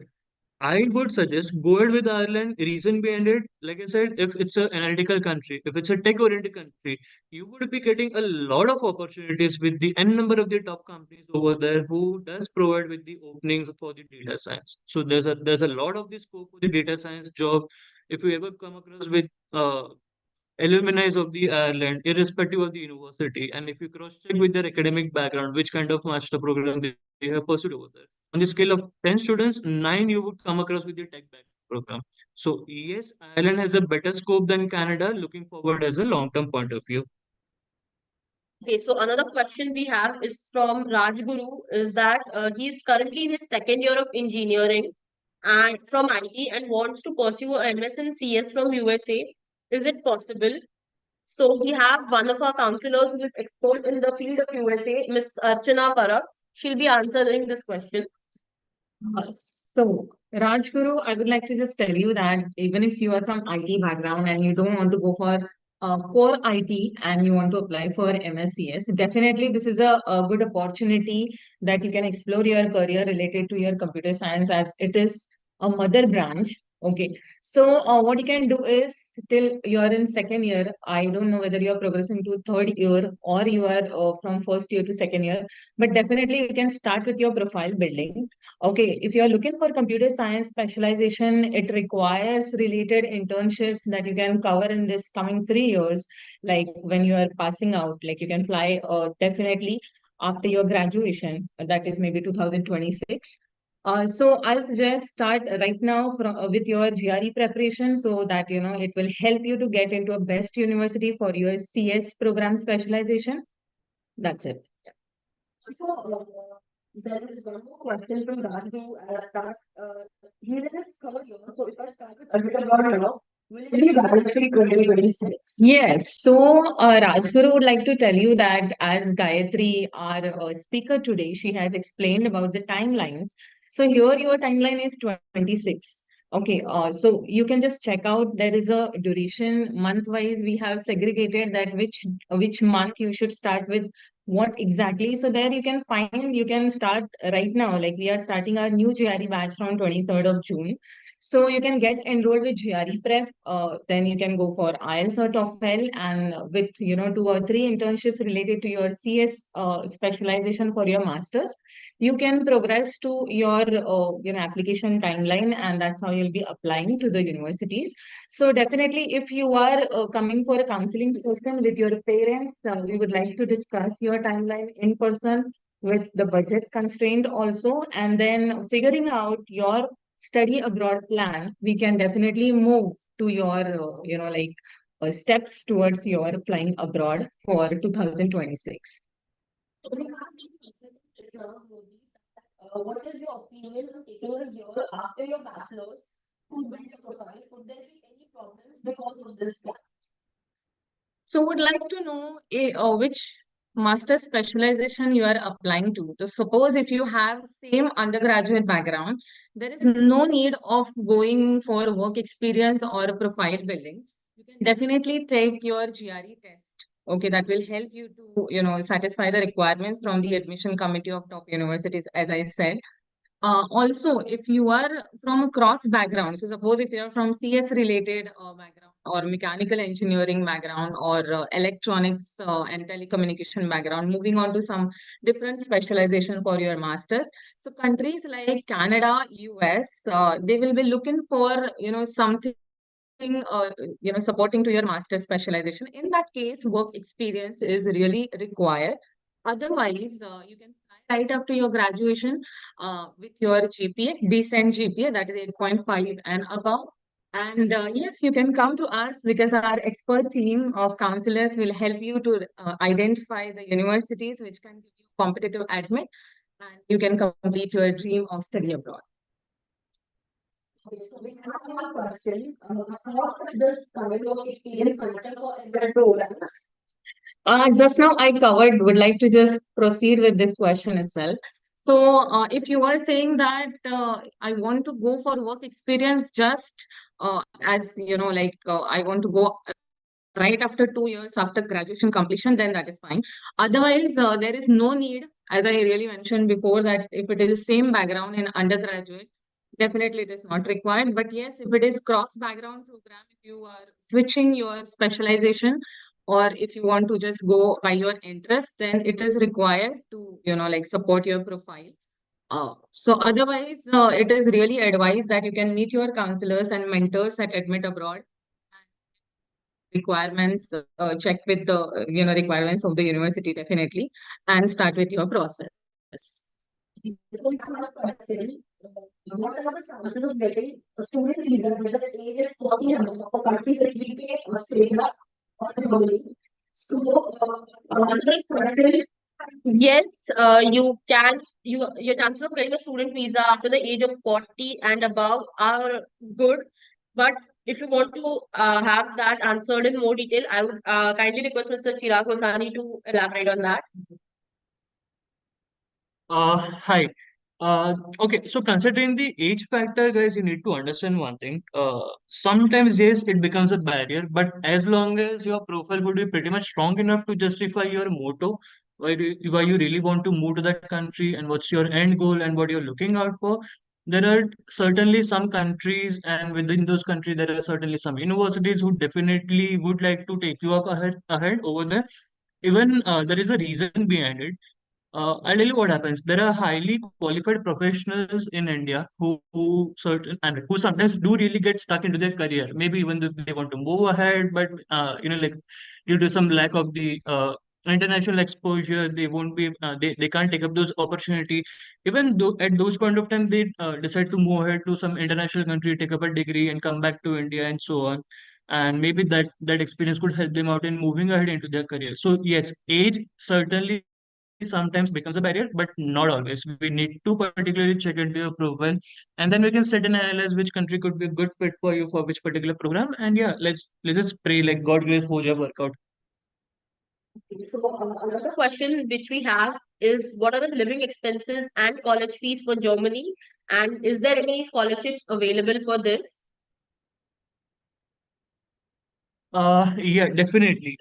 I would suggest go ahead with Ireland. Reason behind it, like I said, if it's an analytical country, if it's a tech-oriented country, you would be getting a lot of opportunities with the n number of the top companies over there who does provide with the openings for the data science. So there's a lot of the scope for the data science job. If you ever come across with alumni of the Ireland, irrespective of the university, and if you cross-check with their academic background, which kind of master program they have pursued over there. On the scale of 10 students, 9 you would come across with the tech background program. So yes, Ireland has a better scope than Canada, looking forward as a long-term point of view. Okay, so another question we have is from Rajguru, is that he's currently in his second year of engineering and from IT and wants to pursue a MS in CS from USA. Is it possible? So we have one of our counselors who is expert in the field of USA, Miss Archana Parak. She'll be answering this question. So, Rajguru, I would like to just tell you that even if you are from IT background and you don't want to go for core IT and you want to apply for MSCS, definitely this is a good opportunity that you can explore your career related to your computer science, as it is a mother branch Okay, so what you can do is till you are in second year. I don't know whether you are progressing to third year or you are from first year to second year, but definitely you can start with your profile building. Okay, if you are looking for computer science specialization, it requires related internships that you can cover in this coming 3 years. Like when you are passing out, like you can fly definitely after your graduation, that is maybe 2026. So I'll suggest start right now with your GRE preparation so that it will help you to get into a best university for your CS program specialization. That's it. So, there is one more question from Raju that he didn't cover yours. So, if I start with Advita Broad now, will it be valid till 2026? Yes, so Rajguru would like to tell you that as Gayatri, our speaker today, she has explained about the timelines. So here your timeline is 26. Okay, so you can just check out there is a duration month-wise. We have segregated that which month you should start with what exactly. So there you can find you can start right now. Like we are starting our new GRE batch from 23rd of June. So you can get enrolled with GRE prep. Then you can go for IELTS or TOEFL, and with 2 or 3 internships related to your CS specialization for your masters, you can progress to your application timeline, and that's how you'll be applying to the universities. So definitely, if you are coming for a counseling session with your parents, we would like to discuss your timeline in person with the budget constraint also, and then figuring out your study abroad plan, we can definitely move to your, steps towards your flying abroad for 2026. So, we have been considering this now, Modi, that, what is your opinion on taking a year after your bachelor's to build your profile? Could there be any problems because of this gap? So would like to know which master specialization you are applying to. So suppose if you have same undergraduate background, there is no need of going for work experience or profile building. You can definitely take your GRE test. Okay, that will help you to, satisfy the requirements from the admission committee of top universities, as I said. Also, if you are from a cross background, so suppose if you are from CS related background or mechanical engineering background or electronics and telecommunication background, moving on to some different specialization for your masters. So countries like Canada, US, they will be looking for, something supporting to your master specialization. In that case, work experience is really required. Otherwise, you can fly right up to your graduation with your GPA, decent GPA, that is 8.5 and above. And yes, you can come to us because our expert team of counselors will help you to identify the universities which can give you competitive admit, and you can complete your dream of study abroad. Okay, so we have one question. How much does current work experience matter for MS programs? Just now I covered, would like to just proceed with this question itself. So, if you are saying that I want to go for work experience just as I want to go right after 2 years after graduation completion, then that is fine. Otherwise, there is no need, as I really mentioned before, that if it is the same background in undergraduate, definitely it is not required. But yes, if it is cross background program, if you are switching your specialization or if you want to just go by your interest, then it is required to, support your profile. So otherwise, it is really advised that you can meet your counselors and mentors at Admit Abroad requirements, check with the requirements of the university definitely, and start with your process. So we have another question. What are the chances of getting a student visa when the age is 40 and above for countries like UK, Australia, or Germany? So, answer this question. Yes, you can. Your chances of getting a student visa after the age of 40 and above are good. But if you want to have that answered in more detail, I would kindly request Mr. Chirag Hosani to elaborate on that. Hi. Okay, so considering the age factor, guys, you need to understand one thing. Sometimes, yes, it becomes a barrier, but as long as your profile would be pretty much strong enough to justify your motto, why you really want to move to that country and what's your end goal and what you're looking out for, there are certainly some countries, and within those countries, there are certainly some universities who definitely would like to take you up ahead over there. Even there is a reason behind it. I'll tell you what happens. There are highly qualified professionals in India who sometimes do really get stuck into their career. Maybe even if they want to move ahead, but like due to some lack of the international exposure, they won't be they can't take up those opportunity. Even though at those point of time they decide to move ahead to some international country, take up a degree, and come back to India and so on. And maybe that experience could help them out in moving ahead into their career. So yes, age certainly sometimes becomes a barrier, but not always. We need to particularly check into your profile, and then we can set and analyze which country could be a good fit for you for which particular program. And yeah, let's just pray like God grace ho ja workout. So another question which we have is, what are the living expenses and college fees for Germany? And is there any scholarships available for this? Yeah, definitely.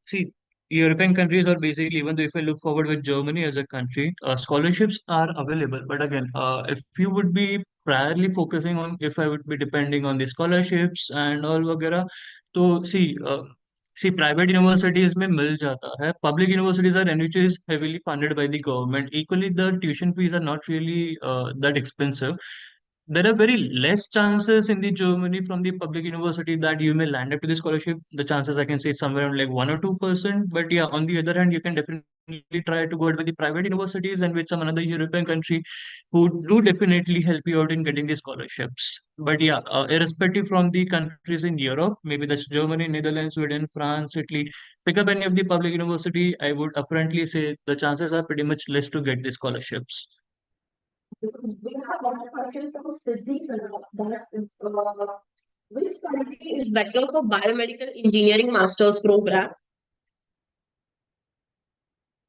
See, European countries are basically, even though if I look forward with Germany as a country, scholarships are available. But again, if you would be primarily focusing on, if I would be depending on the scholarships and all वगैरह, तो see, private universities में मिल जाता है. Public universities are NHS heavily funded by the government. Equally, the tuition fees are not really that expensive. There are very less chances in the Germany from the public university that you may land up to the scholarship. The chances I can say is somewhere around like 1 or 2%. But yeah, on the other hand, you can definitely try to go out with the private universities and with some another European country who do definitely help you out in getting the scholarships. But yeah, irrespective from the countries in Europe, maybe that's Germany, Netherlands, Sweden, France, Italy, pick up any of the public university, I would upfrontly say the chances are pretty much less to get the scholarships. We have one question from Siddhi Saraf that which country is better for biomedical engineering master's program?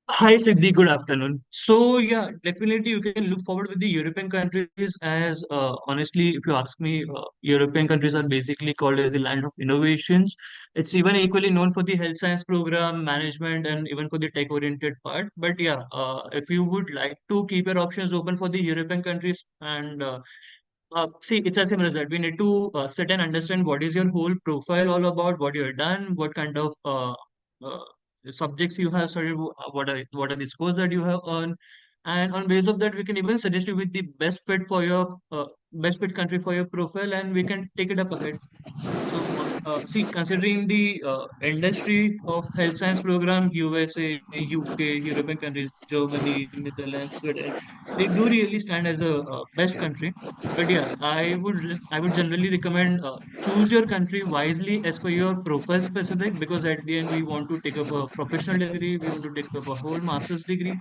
Hi, Siddhi. Good afternoon. So, yeah, definitely you can look forward with the European countries as, honestly, if you ask me, European countries are basically called as the land of innovations. It's even equally known for the health science program, management, and even for the tech-oriented part. But yeah, if you would like to keep your options open for the European countries and see, it's as simple as that. We need to sit and understand what is your whole profile all about, what you have done, what kind of uh, subjects you have studied, what are the scores that you have earned, and on base of that, we can even suggest you with the best fit for your best fit country for your profile, and we can take it up ahead. So, see, considering the industry of health science program, USA, UK, European countries, Germany, Netherlands, Sweden, they do really stand as a best country. But yeah, I would generally recommend choose your country wisely as per your profile specific, because at the end we want to take up a professional degree, we want to take up a whole master's degree,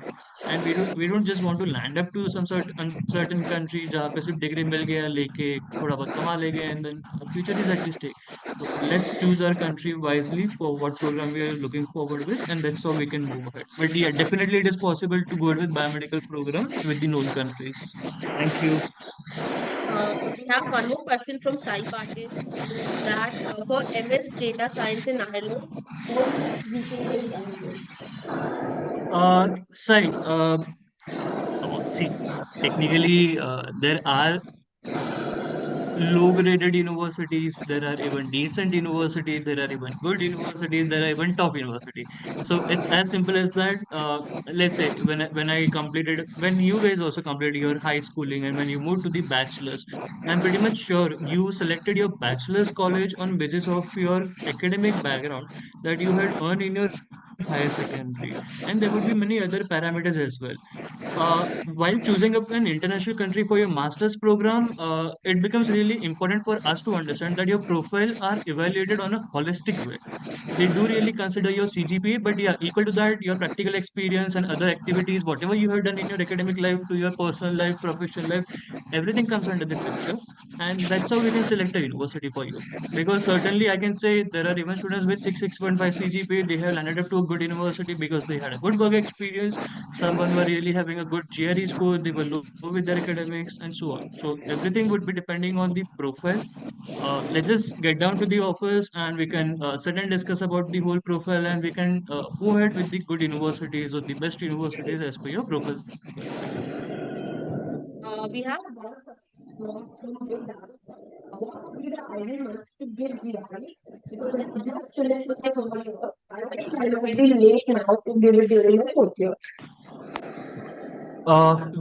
and we don't just want to land up to some sort uncertain country जहाँ पे सिर्फ degree मिल गया लेके थोड़ा बहुत कमा लेंगे and then future is at stake. So let's choose our country wisely for what program we are looking forward with, and that's how we can move ahead. But yeah, definitely it is possible to go ahead with biomedical programs with the known countries. Thank you. We have one more question from Sai Patil that for MS Data Science in Ireland, how much visa is available? Sai, see, technically, there are low graded universities, there are even decent universities, there are even good universities, there are even top university. So it's as simple as that. Let's say when I completed, when you guys also completed your high schooling and when you moved to the bachelor's, I'm pretty much sure you selected your bachelor's college on basis of your academic background that you had earned in your higher secondary, and there would be many other parameters as well. While choosing up an international country for your master's program, it becomes really important for us to understand that your profile are evaluated on a holistic way. They do really consider your CGPA, but yeah, equal to that, your practical experience and other activities, whatever you have done in your academic life to your personal life, professional life, everything comes under the picture. And that's how we can select a university for you. Because certainly I can say there are even students with 6.5 CGPA, they have landed up to a good university because they had a good work experience. Someone were really having a good GRE score, they were low with their academics, and so on. So everything would be depending on the profile. Let's just get down to the office and we can sit and discuss about the whole profile, and we can move ahead with the good universities or the best universities as per your profile specific. We have one question want to give that, what would be the ideal month to give GRE? Because I just finished with my third year. I think I might be late now to give it during my fourth year.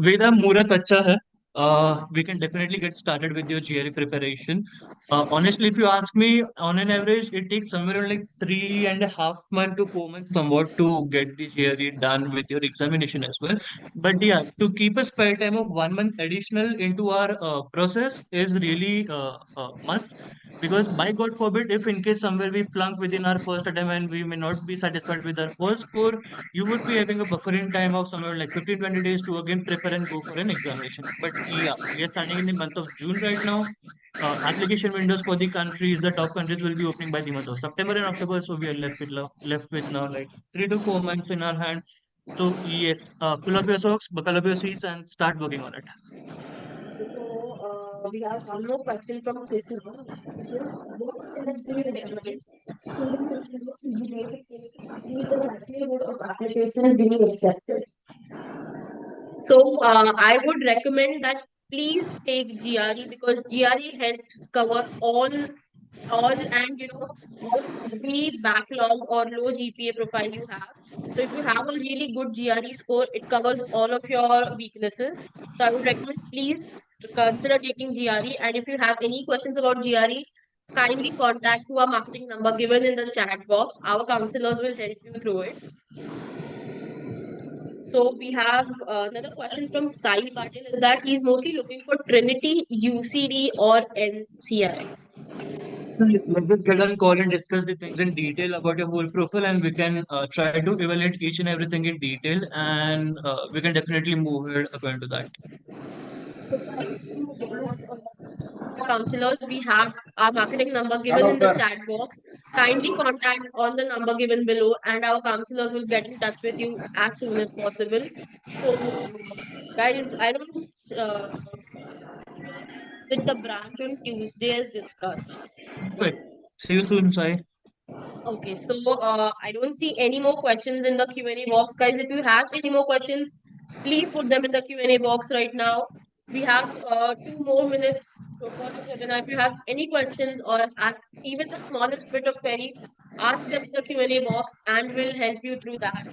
Veda Murat acha hai. We can definitely get started with your GRE preparation. Honestly, if you ask me, on an average, it takes somewhere around like 3.5 months to 4 months somewhat to get the GRE done with your examination as well. But yeah, to keep a spare time of 1 month additional into our process is really must. Because by God forbid, if in case somewhere we flunk within our first attempt and we may not be satisfied with our first score, you would be having a buffering time of somewhere like 15-20 days to again prepare and go for an examination. But yeah, we are standing in the month of June right now. Application windows for the countries, the top countries will be opening by the month of September and October. So we are left with now like 3 to 4 months in our hand. So yes, pull up your socks, buckle up your seats, and start working on it. So we have one more question from Krishna, which is what steps do you recommend students with low CGPA to take to increase the likelihood of applications being accepted? So I would recommend that please take GRE because GRE helps cover all and all every backlog or low GPA profile you have. So if you have a really good GRE score, it covers all of your weaknesses. So I would recommend please to consider taking GRE. And if you have any questions about GRE, kindly contact to our marketing number given in the chat box. Our counselors will help you through it. So we have another question from Sai Patil is that he's mostly looking for Trinity, UCD or NCI. Let's just get on call and discuss the things in detail about your whole profile, and we can try to evaluate each and everything in detail, and we can definitely move ahead according to that. So counselors, we have our marketing number given in the chat box. Kindly contact on the number given below, and our counselors will get in touch with you as soon as possible. So, guys, I don't with the branch on Tuesday as discussed. Perfect. See you soon, Sai. Okay, so I don't see any more questions in the Q&A box. Guys, if you have any more questions, please put them in the Q&A box right now. We have 2 more minutes for the webinar. If you have any questions or even the smallest bit of query, ask them in the Q&A box and we'll help you through that.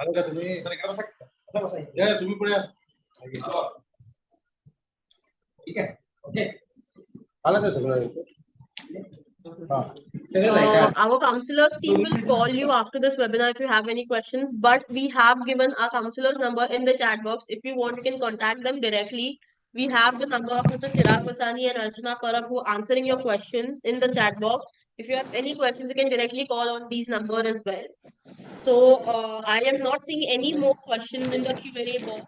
आलो का तुम्ही sir इकडे बसा बसा बसा या तुम्ही पुढे या. ठीक आहे ओके आलं का सगळं Our counselors team will call you after this webinar if you have any questions, but we have given our counselor's number in the chat box. If you want, you can contact them directly. We have the number of Mr. Chirag Vasani and Archana Parab who are answering your questions in the chat box. If you have any questions, you can directly call on these numbers as well. So I am not seeing any more questions in the Q&A box.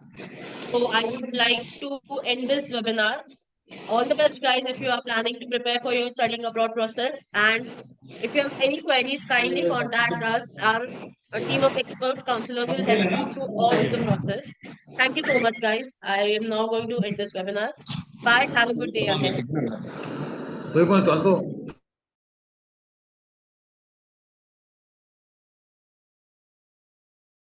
So I would like to end this webinar. All the best, guys, if you are planning to prepare for your studying abroad process. And if you have any queries, kindly contact us. Our team of expert counselors will help you through all of the process. Thank you so much, guys. I am now going to end this webinar. Bye. Have a good day ahead.